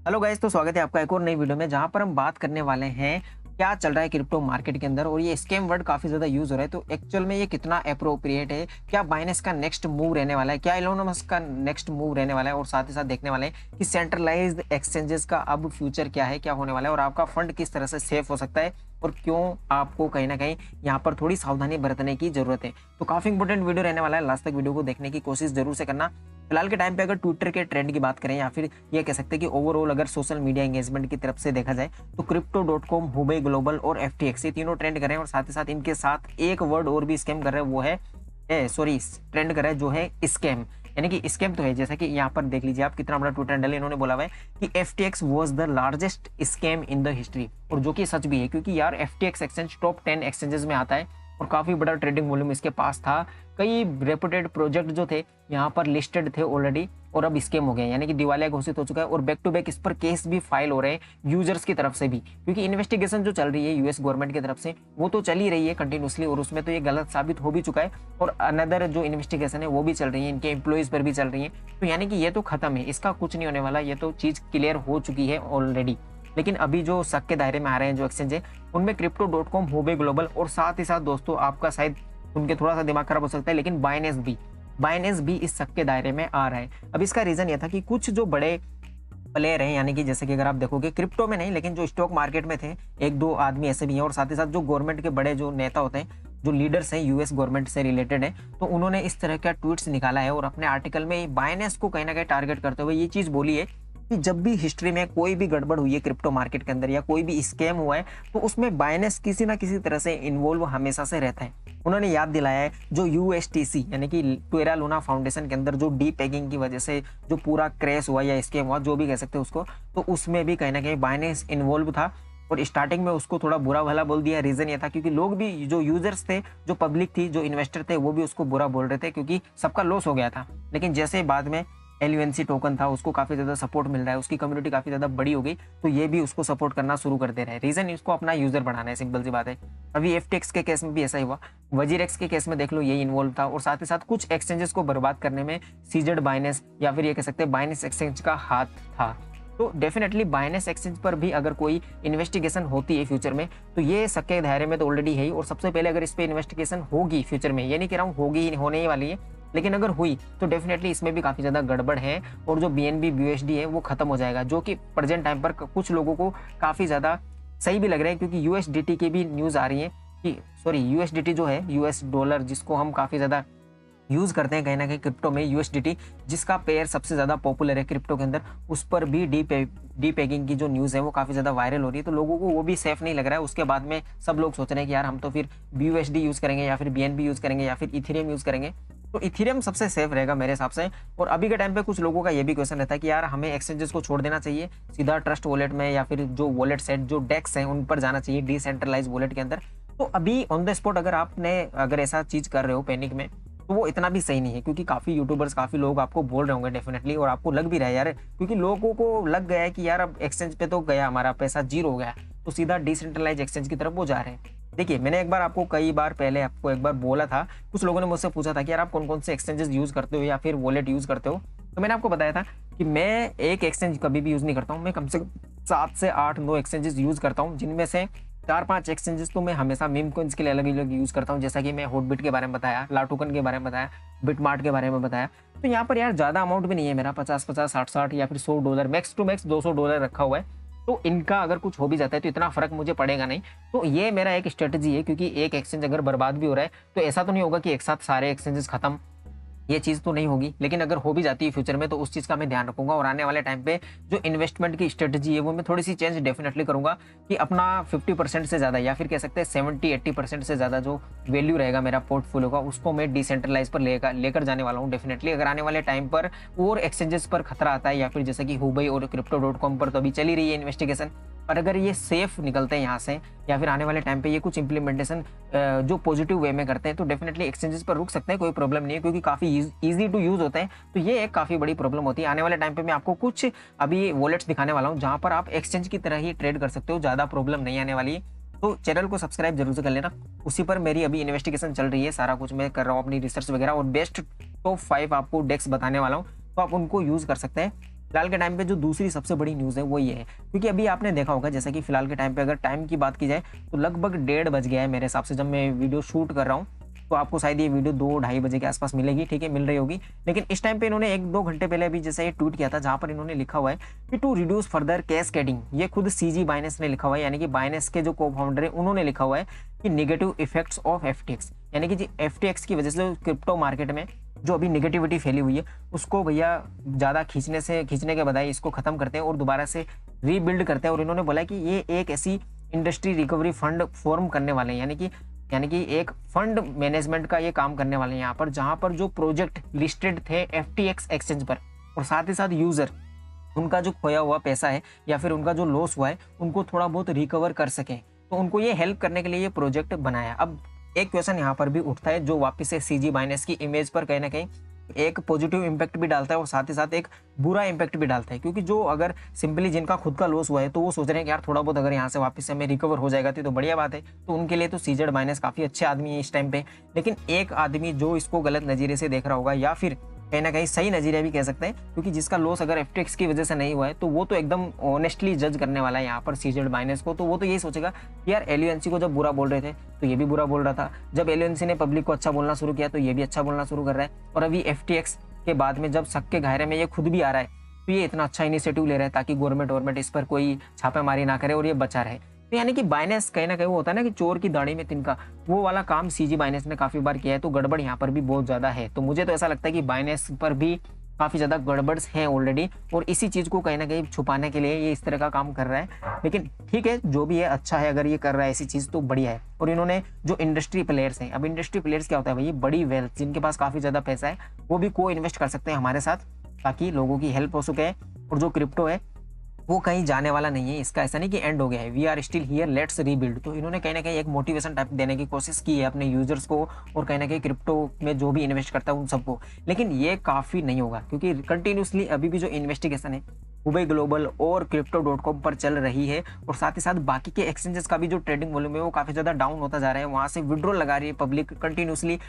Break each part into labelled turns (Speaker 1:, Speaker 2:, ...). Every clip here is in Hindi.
Speaker 1: हेलो गाइस, तो स्वागत है आपका एक और नई वीडियो में जहां पर हम बात करने वाले हैं क्या चल रहा है क्रिप्टो मार्केट के अंदर। और ये स्कैम वर्ड काफी ज्यादा यूज हो रहा है, तो एक्चुअल में ये कितना अप्रोप्रिएट है, क्या बाइनेंस का नेक्स्ट मूव रहने वाला है, क्या एलोन मस्क का नेक्स्ट मूव रहने वाला है, और साथ ही साथ देखने वाले हैं कि सेंट्रलाइज्ड एक्सचेंजेस का अब फ्यूचर क्या है, क्या होने वाला है, और आपका फंड किस तरह से सेफ हो सकता है, और क्यों आपको कहीं ना कहीं यहाँ पर थोड़ी सावधानी बरतने की जरूरत है। तो काफी इंपॉर्टेंट वीडियो रहने वाला है, लास्ट तक वीडियो को देखने की कोशिश जरूर से करना। फिलहाल के टाइम पे अगर ट्विटर के ट्रेंड की बात करें या फिर ये कह सकते हैं कि ओवरऑल अगर सोशल मीडिया एंगेजमेंट की तरफ से देखा जाए तो crypto.com, हुबे ग्लोबल और FTX ये तीनों ट्रेंड कर रहे हैं, और साथ ही साथ इनके साथ एक वर्ड और भी स्कैम कर रहे हैं, वो है ट्रेंड कर रहा है जो है स्कैम। यानी कि स्कैम तो है, जैसा कि यहाँ पर देख लीजिए आप कितना बड़ा ट्विटर हैंडल इन्होंने बोला हुआ है कि FTX was the largest scam in the history, और जो कि सच भी है क्योंकि यार FTX एक्सचेंज टॉप 10 एक्सचेंजेस में आता है और काफी बड़ा ट्रेडिंग वॉल्यूम इसके पास था। कई रेपुटेड प्रोजेक्ट जो थे यहाँ पर लिस्टेड थे ऑलरेडी, और अब स्कैम हो गए, यानी कि दिवालिया घोषित हो चुका है, और बैक टू बैक इस पर केस भी फाइल हो रहे हैं यूजर्स की तरफ से भी, क्योंकि इन्वेस्टिगेशन जो चल रही है यूएस गवर्नमेंट की तरफ से वो तो चल ही रही है कंटिन्यूसली, और उसमें तो ये गलत साबित हो भी चुका है, और अनदर जो इन्वेस्टिगेशन है वो भी चल रही है, इनके एम्प्लॉइज पर भी चल रही है। तो यानी कि ये तो खत्म है, इसका कुछ नहीं होने वाला, ये तो चीज क्लियर हो चुकी है ऑलरेडी। लेकिन अभी जो शक के दायरे में आ रहे हैं जो एक्सचेंज है उनमें crypto.com, हुबे ग्लोबल, और साथ ही साथ दोस्तों आपका शायद उनके थोड़ा सा दिमाग खराब हो सकता है, लेकिन बाइनेंस भी इस शक के दायरे में आ रहा है। अब इसका रीजन यह था कि कुछ जो बड़े प्लेयर हैं, यानी कि जैसे कि अगर आप देखोगे क्रिप्टो में नहीं लेकिन जो स्टॉक मार्केट में थे, एक दो आदमी ऐसे भी हैं, और साथ ही साथ जो गवर्नमेंट के बड़े जो नेता होते हैं, जो लीडर्स हैं यूएस गवर्नमेंट से रिलेटेड है, तो उन्होंने इस तरह का ट्वीट्स निकाला है और अपने आर्टिकल में बाइनेंस को कहीं ना कहीं टारगेट करते हुए ये चीज बोली है कि जब भी हिस्ट्री में कोई भी गड़बड़ हुई है क्रिप्टो मार्केट के अंदर या कोई भी स्कैम हुआ है तो उसमें बाइनेंस किसी ना किसी तरह से इन्वॉल्व हमेशा से रहता है। उन्होंने याद दिलाया है जो यूएसटीसी यानी कि टेरा लूना फाउंडेशन के अंदर जो डी पैगिंग की वजह से जो पूरा क्रैश हुआ या स्कैम हुआ, जो भी कह सकते हैं उसको, तो उसमें भी कहीं ना कहीं बाइनेंस इन्वॉल्व था, और स्टार्टिंग में उसको थोड़ा बुरा भला बोल दिया। रीजन ये था क्योंकि लोग भी, जो यूजर्स थे, जो पब्लिक थी, जो इन्वेस्टर थे, वो भी उसको बुरा बोल रहे थे क्योंकि सबका लॉस हो गया था। लेकिन जैसे बाद में LUNC टोकन था उसको काफी ज्यादा सपोर्ट मिल रहा है, उसकी कम्युनिटी काफी ज्यादा बड़ी हो गई, तो ये भी उसको सपोर्ट करना शुरू कर दे रहे हैं। रीजन इसको अपना यूजर बढ़ाना है, सिंपल सी बात है। अभी FTX के केस में भी ऐसा ही हुआ, वजीरेक्स के केस में देख लो यही इन्वॉल्व था, और साथ ही साथ कुछ एक्सचेंजेस को बर्बाद करने में सीजेड बाइनेंस या फिर ये कह सकते हैं बाइनेंस एक्सचेंज का हाथ था। तो डेफिनेटली बाइनेंस एक्सचेंज पर भी अगर कोई इन्वेस्टिगेशन होती है फ्यूचर में तो ये सबके दायरे में तो ऑलरेडी है ही, और सबसे पहले अगर इस पे इन्वेस्टिगेशन होगी फ्यूचर में, ये नहीं कह रहा हूँ होगी ही, होने ही वाली है, लेकिन अगर हुई तो डेफिनेटली इसमें भी काफी ज्यादा गड़बड़ है, और जो BNB BUSD है वो खत्म हो जाएगा, जो कि प्रेजेंट टाइम पर कुछ लोगों को काफी ज्यादा सही भी लग रहा है, क्योंकि USDT की भी न्यूज आ रही है कि USDT जो है US डॉलर, जिसको हम काफी ज्यादा यूज करते हैं कहीं ना कहीं क्रिप्टो में, USDT जिसका पेयर सबसे ज्यादा पॉपुलर है क्रिप्टो के अंदर, उस पर भी डी पैगिंग की जो न्यूज है वो काफी ज्यादा वायरल हो रही है, तो लोगों को वो भी सेफ नहीं लग रहा है। उसके बाद में सब लोग सोच रहे हैं कि यार हम तो फिर BUSD यूज करेंगे या फिर BNB यूज करेंगे या फिर इथेरियम यूज करेंगे, तो इथेरियम सबसे सेफ रहेगा मेरे हिसाब से। और अभी के टाइम पे कुछ लोगों का ये भी क्वेश्चन रहता है कि यार हमें एक्सचेंजेस को छोड़ देना चाहिए, सीधा ट्रस्ट वॉलेट में या फिर जो वॉलेट सेट जो डेक्स हैं उन पर जाना चाहिए, डिसेंट्रलाइज वॉलेट के अंदर। तो अभी ऑन द स्पॉट अगर ऐसा चीज कर रहे हो पैनिक में, तो वो इतना भी सही नहीं है, क्योंकि काफी यूट्यूबर्स, काफी लोग आपको बोल रहे होंगे डेफिनेटली, और आपको लग भी रहा है यार, क्योंकि लोगों को लग गया है कि यार अब एक्सचेंज पे तो गया हमारा पैसा, जीरो हो गया, तो सीधा डिसेंट्रलाइज एक्सचेंज की तरफ वो जा रहे हैं। देखिए, मैंने एक बार आपको कई बार पहले आपको एक बार बोला था, कुछ लोगों ने मुझसे पूछा था कि यार आप कौन कौन से एक्सचेंजेस यूज करते हो या फिर वॉलेट यूज करते हो, तो मैंने आपको बताया था कि मैं एक एक्सचेंज कभी भी यूज नहीं करता हूँ, मैं कम से कम 7 से 8 9 एक्सचेंजेस यूज करता हूँ, जिनमें से 4-5 एक्सचेंजेस तो मैं हमेशा मीम कॉइंस के लिए अलग अलग यूज करता हूँ, जैसा कि मैं हॉटबिट के बारे में बताया, लाटोकन के बारे में बताया, बिटमार्ट के बारे में बताया। तो यहाँ पर यार ज्यादा अमाउंट भी नहीं है मेरा, 50-50, 60-60 या फिर $100, मैक्स टू मैक्स $200 रखा हुआ है, तो इनका अगर कुछ हो भी जाता है तो इतना फर्क मुझे पड़ेगा नहीं। तो ये मेरा एक स्ट्रेटजी है, क्योंकि एक एक्सचेंज अगर बर्बाद भी हो रहा है तो ऐसा तो नहीं होगा कि एक साथ सारे एक्सचेंजेस खत्म, ये चीज तो नहीं होगी, लेकिन अगर हो भी जाती है फ्यूचर में तो उस चीज का मैं ध्यान रखूंगा, और आने वाले टाइम पे जो इन्वेस्टमेंट की स्ट्रेटजी है वो मैं थोड़ी सी चेंज डेफिनेटली करूंगा, कि अपना 50% से ज्यादा या फिर कह सकते हैं 70-80% से ज्यादा जो वैल्यू रहेगा मेरा पोर्टफोलियो का, उसको मैं डिसेंट्रलाइज पर लेकर जाने वाला हूँ डेफिनेटली। अगर आने वाले टाइम पर और एक्सचेंजेस पर खतरा आता है, या फिर जैसे कि हुबे और crypto.com पर तो अभी चली रही है इन्वेस्टिगेशन, पर अगर ये सेफ निकलते हैं यहाँ से, या फिर आने वाले टाइम पे ये कुछ इंप्लीमेंटेशन जो पॉजिटिव वे में करते हैं, तो डेफिनेटली एक्सचेंजेस पर रुक सकते हैं, कोई प्रॉब्लम नहीं है, क्योंकि काफी इजी टू यूज होते हैं। तो ये एक काफी बड़ी प्रॉब्लम होती है। आने वाले टाइम पे मैं आपको कुछ अभी वॉलेट्स दिखाने वाला हूँ जहां पर आप एक्सचेंज की तरह ही ट्रेड कर सकते हो, ज्यादा प्रॉब्लम नहीं आने वाली है। तो चैनल को सब्सक्राइब जरूर से कर लेना, उसी पर मेरी अभी इन्वेस्टिगेशन चल रही है, सारा कुछ मैं कर रहा हूँ अपनी रिसर्च वगैरह, और बेस्ट टॉप 5 आपको डेक्स बताने वाला हूँ, तो आप उनको यूज कर सकते हैं। फिलहाल के टाइम पे जो दूसरी सबसे बड़ी न्यूज़ है वो ये है, क्योंकि अभी आपने देखा होगा जैसा कि फिलहाल के टाइम पे अगर टाइम की बात की जाए तो लगभग 1:30 बज गया है मेरे हिसाब से जब मैं वीडियो शूट कर रहा हूँ। तो आपको शायद ये वीडियो 2-2:30 बजे के आसपास मिलेगी, ठीक है, मिल रही होगी। लेकिन इस टाइम पे इन्होंने 1-2 घंटे पहले अभी जैसे ये ट्वीट किया था जहाँ पर इन्होंने लिखा हुआ है कि टू रिड्यूस फर्दर कैस्केडिंग, ये खुद सीजी बाइनेंस ने लिखा हुआ है, यानी कि बाइनेंस के जो को-फाउंडर है उन्होंने लिखा हुआ है कि नेगेटिव इफेक्ट्स ऑफ एफटीएक्स, यानी कि जी एफटीएक्स की वजह से क्रिप्टो मार्केट में जो अभी नेगेटिविटी फैली हुई है उसको भैया ज़्यादा खींचने के बजाय इसको खत्म करते हैं और दोबारा से रीबिल्ड करते हैं। और इन्होंने बोला कि ये एक ऐसी इंडस्ट्री रिकवरी फंड फॉर्म करने वाले हैं, यानी कि एक फंड मैनेजमेंट का ये काम करने वाले हैं यहाँ पर, जहाँ पर जो प्रोजेक्ट लिस्टेड थे एफटीएक्स एक्सचेंज पर और साथ ही साथ यूजर उनका जो खोया हुआ पैसा है या फिर उनका जो लॉस हुआ है उनको थोड़ा बहुत रिकवर कर सकें, तो उनको ये हेल्प करने के लिए ये प्रोजेक्ट बनाया। अब एक क्वेश्चन यहाँ पर भी उठता है जो वापस से सीजी बाइनेंस की इमेज पर कहीं ना कहीं एक पॉजिटिव इम्पैक्ट भी डालता है और साथ ही साथ एक बुरा इम्पैक्ट भी डालता है, क्योंकि जो अगर सिंपली जिनका खुद का लॉस हुआ है तो वो सोच रहे हैं कि यार थोड़ा बहुत अगर यहाँ से वापस से हमें रिकवर हो जाएगा तो बढ़िया बात है, तो उनके लिए तो सीजेड बाइनेंस काफ़ी अच्छे आदमी है इस टाइम पे। लेकिन एक आदमी जो इसको गलत नज़रिए से देख रहा होगा या फिर कहीं ना कहीं सही नज़रिया भी कह सकते हैं, क्योंकि जिसका लॉस अगर एफटीएक्स की वजह से नहीं हुआ है तो वो तो एकदम ऑनेस्टली जज करने वाला है यहाँ पर सीजेड बाइनेंस को। तो वो तो यही सोचेगा कि यार एलयूएनसी को जब बुरा बोल रहे थे तो ये भी बुरा बोल रहा था, जब एलयूएनसी ने पब्लिक को अच्छा बोलना शुरू किया तो ये भी अच्छा बोलना शुरू कर रहा है, और अभी एफटीएक्स के बाद में जब शक के घायरे में ये खुद भी आ रहा है तो ये इतना अच्छा इनिशिएटिव ले रहा है ताकि गवर्नमेंट इस पर कोई छापेमारी ना करे और ये बचा रहे। तो यानी कि बाइनेंस कहीं ना कहीं वो होता है ना कि चोर की दाढ़ी में तिनका, वो वाला काम सीजी बाइनेंस ने काफी बार किया है, तो गड़बड़ यहाँ पर भी बहुत ज्यादा है। तो मुझे तो ऐसा लगता है कि बाइनेंस पर भी काफी ज्यादा गड़बड़ हैं ऑलरेडी और इसी चीज को कहीं ना कहीं छुपाने के लिए ये इस तरह का काम कर रहा है। लेकिन ठीक है, जो भी है अच्छा है, अगर ये कर रहा है ऐसी चीज तो बढ़िया है। और इन्होंने जो इंडस्ट्री प्लेयर्स हैं, अब इंडस्ट्री प्लेयर्स क्या होता है भाई, बड़ी वेल्थ जिनके पास काफी ज्यादा पैसा है वो भी को इन्वेस्ट कर सकते हैं हमारे साथ ताकि लोगों की हेल्प हो सके। और जो क्रिप्टो है वो कहीं जाने वाला नहीं है, इसका ऐसा नहीं कि एंड हो गया है, we are still here, let's rebuild. तो इन्होंने कहीं ना कहीं एक मोटिवेशन टाइप देने की कोशिश की है अपने यूजर्स को और कहीं ना कहीं क्रिप्टो में जो भी इन्वेस्ट करता है उन सबको। लेकिन ये काफ़ी नहीं होगा क्योंकि कंटिन्यूसली अभी भी जो इन्वेस्टिगेशन है हुबई ग्लोबल और crypto.com पर चल रही है और साथ ही साथ बाकी के एक्सचेंजेस का भी जो ट्रेडिंग वॉल्यूम है वो काफ़ी ज़्यादा डाउन होता जा रहा है, वहाँ से विड्रॉल लगा रही है पब्लिक, कंटिन्यूसली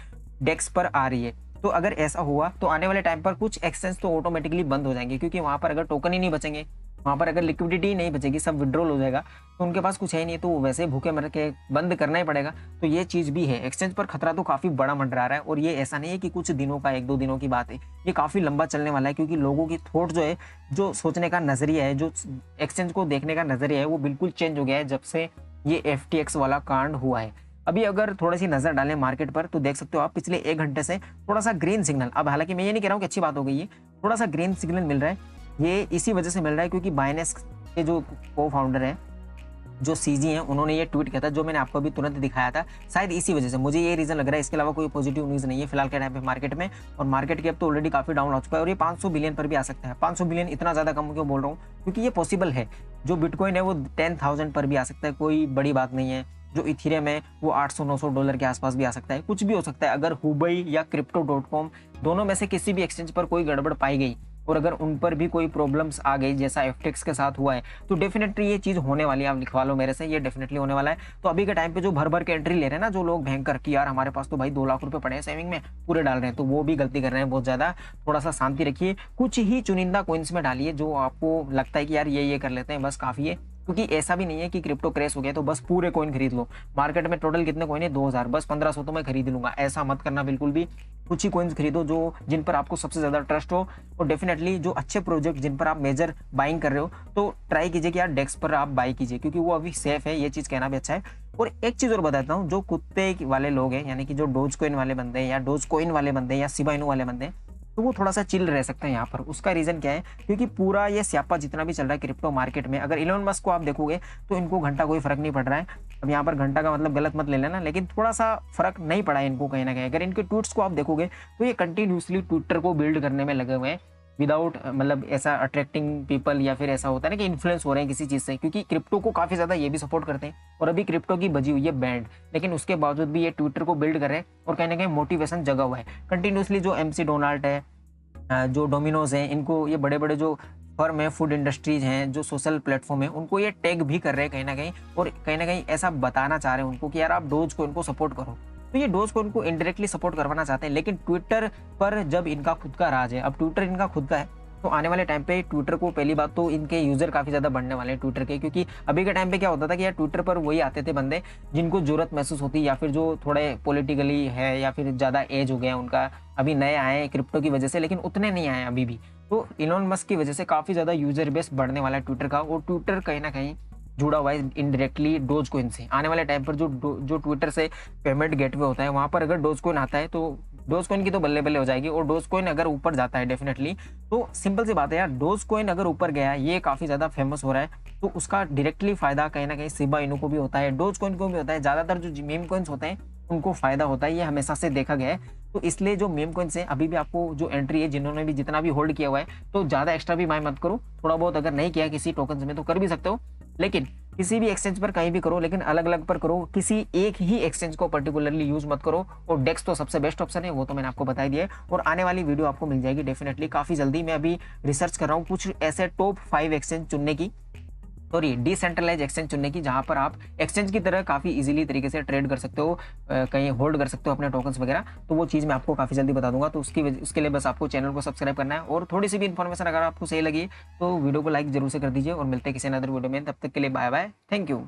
Speaker 1: डेस्क पर आ रही है। तो अगर ऐसा हुआ तो आने वाले टाइम पर कुछ एक्सचेंज तो ऑटोमेटिकली बंद हो जाएंगे, क्योंकि वहाँ पर अगर टोकन ही नहीं बचेंगे, वहाँ पर अगर लिक्विडिटी नहीं बचेगी, सब विड्रॉल हो जाएगा, तो उनके पास कुछ है ही नहीं, तो वैसे भूखे मर के बंद करना ही पड़ेगा। तो ये चीज़ भी है, एक्सचेंज पर खतरा तो काफ़ी बड़ा मंडरा रहा है और ये ऐसा नहीं है कि कुछ दिनों का, 1-2 दिनों की बात है, ये काफ़ी लंबा चलने वाला है, क्योंकि लोगों की थॉट जो है, जो सोचने का नज़रिया है, जो एक्सचेंज को देखने का नज़रिया है वो बिल्कुल चेंज हो गया है जब से ये FTX वाला कांड हुआ है। अभी अगर थोड़ी सी नजर डालें मार्केट पर तो देख सकते हो आप पिछले 1 घंटे से थोड़ा सा ग्रीन सिग्नल, अब हालांकि मैं ये नहीं कह रहा हूँ कि अच्छी बात हो गई है, थोड़ा सा ग्रीन सिग्नल मिल रहा है। ये इसी वजह से मिल रहा है क्योंकि बाइनेंस के जो को फाउंडर हैं, जो सीजी हैं, उन्होंने ये ट्वीट किया था जो मैंने आपको अभी तुरंत दिखाया था, शायद इसी वजह से मुझे ये रीजन लग रहा है, इसके अलावा कोई पॉजिटिव न्यूज़ नहीं है फिलहाल के टाइम पे मार्केट में। और मार्केट कैप तो ऑलरेडी काफी डाउन हो चुका है और ये 500 बिलियन पर भी आ सकता है। 500 बिलियन इतना ज्यादा कम क्यों बोल रहा हूँ, क्योंकि ये पॉसिबल है। जो बिटकॉइन है वो 10,000 पर भी आ सकता है, कोई बड़ी बात नहीं है। जो इथेरियम है वो $800-900 के आसपास भी आ सकता है, कुछ भी हो सकता है। अगर हुबई या crypto.com दोनों में से किसी भी एक्सचेंज पर कोई गड़बड़ पाई गई और अगर उन पर भी कोई प्रॉब्लम्स आ गई जैसा FTX के साथ हुआ है, तो डेफिनेटली ये चीज़ होने वाली है। आप लिखवा लो मेरे से, ये डेफिनेटली होने वाला है। तो अभी के टाइम पे जो भर भर के एंट्री ले रहे हैं ना जो लोग, भयंकर कि यार हमारे पास तो भाई 2 लाख रुपए पड़े हैं सेविंग में, पूरे डाल रहे हैं, तो वो भी गलती कर रहे हैं बहुत ज़्यादा। थोड़ा सा शांति रखिए, कुछ ही चुनिंदा कोइंस में डालिए जो आपको लगता है कि यार ये कर लेते हैं, बस काफ़ी है। क्योंकि ऐसा भी नहीं है कि क्रिप्टो क्रैश हो गया तो बस पूरे कॉइन खरीद लो। मार्केट में टोटल कितने कॉइन है? 2000, बस 1500 तो मैं खरीद लूंगा, ऐसा मत करना बिल्कुल भी। कुछ ही कॉइन्स खरीदो जो जिन पर आपको सबसे ज्यादा ट्रस्ट हो, और डेफिनेटली जो अच्छे प्रोजेक्ट जिन पर आप मेजर बाइंग कर रहे हो तो ट्राई कीजिए कि यार डेक्स पर आप बाई कीजिए, क्योंकि वो अभी सेफ है, ये चीज कहना भी अच्छा है। और एक चीज और बताता हूँ, जो कुत्ते वाले लोग हैं, यानी कि जो डोज कॉइन वाले बंदे हैं या डोज कॉइन वाले बंदे हैं या शिबा इनू वाले बंदे हैं, तो वो थोड़ा सा चिल रह सकते हैं यहाँ पर। उसका रीजन क्या है, क्योंकि पूरा ये स्यापा जितना भी चल रहा है क्रिप्टो मार्केट में, अगर इलोन मस्क को आप देखोगे तो इनको घंटा कोई फर्क नहीं पड़ रहा है। अब यहाँ पर घंटा का मतलब गलत मत ले लेना, लेकिन थोड़ा सा फर्क नहीं पड़ा है इनको कहीं ना कहीं। अगर इनके ट्वीट्स को आप देखोगे तो ये कंटिन्यूसली ट्विटर को बिल्ड करने में लगे हुए हैं विदाउट मतलब ऐसा अट्रैक्टिंग पीपल, या फिर ऐसा होता है ना कि इन्फ्लुएंस हो रहे हैं किसी चीज़ से, क्योंकि क्रिप्टो को काफ़ी ज़्यादा ये भी सपोर्ट करते हैं। और अभी क्रिप्टो की बजी हुई है बैंड, लेकिन उसके बावजूद भी ये ट्विटर को बिल्ड कर रहे हैं और कहीं ना कहीं मोटिवेशन जगा हुआ है कंटिन्यूसली। जो MC डोनाल्ड है, जो डोमिनोज हैं, इनको ये बड़े बड़े जो फर्म है, फूड इंडस्ट्रीज हैं, जो सोशल प्लेटफॉर्म है, उनको ये टैग भी कर रहे हैं कहीं ना कहीं, और कहीं ना कहीं ऐसा बताना चाह रहे हैं उनको कि यार आप डोज को इनको सपोर्ट करो। तो ये डोज को इनको इनडायरेक्टली सपोर्ट करवाना चाहते हैं, लेकिन ट्विटर पर जब इनका खुद का राज है, अब ट्विटर इनका खुद का है तो आने वाले टाइम पे ट्विटर को पहली बात तो इनके यूज़र काफ़ी ज़्यादा बढ़ने वाले हैं ट्विटर के, क्योंकि अभी के टाइम पे क्या होता था कि यार ट्विटर पर वही आते थे बंदे जिनको ज़रूरत महसूस होती, या फिर जो थोड़े पॉलिटिकली है या फिर ज़्यादा एज हो गया उनका, अभी नए आए हैं क्रिप्टो की वजह से, लेकिन उतने नहीं आए हैं अभी भी। तो इलॉन मस्क की वजह से काफ़ी ज़्यादा यूज़र बेस बढ़ने वाला है ट्विटर का, और ट्विटर कहीं न कहीं जुड़ा हुआ है इनडायरेक्टली डोज कॉइन से। आने वाले टाइम पर जो ट्विटर से पेमेंट गेटवे होता है वहाँ पर अगर डोज कॉइन आता है तो डोज कॉइन की तो बल्ले बल्ले हो जाएगी, और डोज कॉइन अगर ऊपर जाता है डेफिनेटली, तो सिंपल सी बात है यार, डोज कॉइन अगर ऊपर गया, ये काफ़ी ज़्यादा फेमस हो रहा है, तो उसका डायरेक्टली फायदा कहीं ना कहीं शिबा इनू को भी होता है, डोज कॉइन को भी होता है। ज़्यादातर जो मीम कॉइन्स होते हैं उनको फायदा होता है, ये हमेशा से देखा गया है। तो इसलिए जो मीम कॉइन्स है अभी भी आपको जो एंट्री है, जिन्होंने भी जितना भी होल्ड किया हुआ है, तो ज़्यादा एक्स्ट्रा भी बाय मत करो, थोड़ा बहुत अगर नहीं किया किसी टोकन्स में तो कर भी सकते हो, लेकिन किसी भी एक्सचेंज पर कहीं भी करो, लेकिन अलग अलग पर करो, किसी एक ही एक्सचेंज को पर्टिकुलरली यूज मत करो। और डेक्स तो सबसे बेस्ट ऑप्शन है, वो तो मैंने आपको बता दिया है, और आने वाली वीडियो आपको मिल जाएगी डेफिनेटली काफ़ी जल्दी। मैं अभी रिसर्च कर रहा हूँ कुछ ऐसे टॉप 5 एक्सचेंज चुनने की, सॉरी डिसेंट्रलाइज एक्सचेंज चुनने की, जहां पर आप एक्सचेंज की तरह काफ़ी इजीली तरीके से ट्रेड कर सकते हो, कहीं होल्ड कर सकते हो अपने टोकन्स वगैरह। तो वो चीज़ मैं आपको काफ़ी जल्दी बता दूंगा, तो उसके लिए बस आपको चैनल को सब्सक्राइब करना है, और थोड़ी सी भी इन्फॉर्मेशन अगर आपको सही लगी तो वीडियो को लाइक जरूर से कर दीजिए, और मिलते हैं किसी अदर वीडियो में। तब तक के लिए बाय बाय, थैंक यू।